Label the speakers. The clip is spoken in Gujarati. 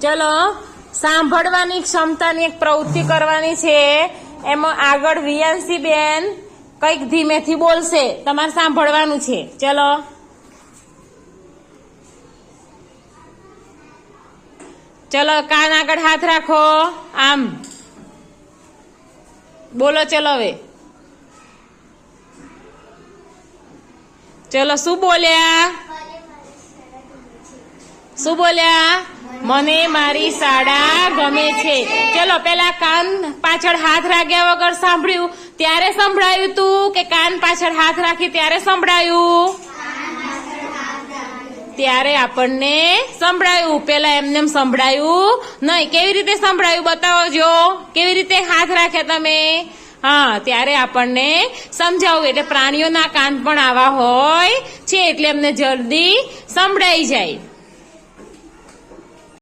Speaker 1: ચલો સાંભળવાની ક્ષમતાની એક પ્રવૃત્તિ કરવાની છે. એમાં આગળ વિયાંશી બેન કઈક ધીમેથી બોલશે, તમારે સાંભળવાનું છે. ચલો ચલો કાન આગળ હાથ રાખો, આમ બોલો. ચલો હવે ચલો શું બોલ્યા? શું બોલ્યા? મને મારી શાળા ગમે છે. ચલો પેલા કાન પાછળ હાથ રાખ્યા વગર સાંભળ્યું ત્યારે સંભળાયું તું કે કાન પાછળ હાથ રાખી ત્યારે સંભળાયું? ત્યારે આપણને સંભળાયું. પેલા એમને સંભળાયું નહીં. કેવી રીતે સંભળાયું બતાવો જો. કેવી રીતે હાથ રાખ્યા તમે? હા, ત્યારે આપણને સમજાવું. એટલે પ્રાણીઓના કાન પણ આવા હોય છે એટલે એમને જલ્દી સંભળાઈ જાય.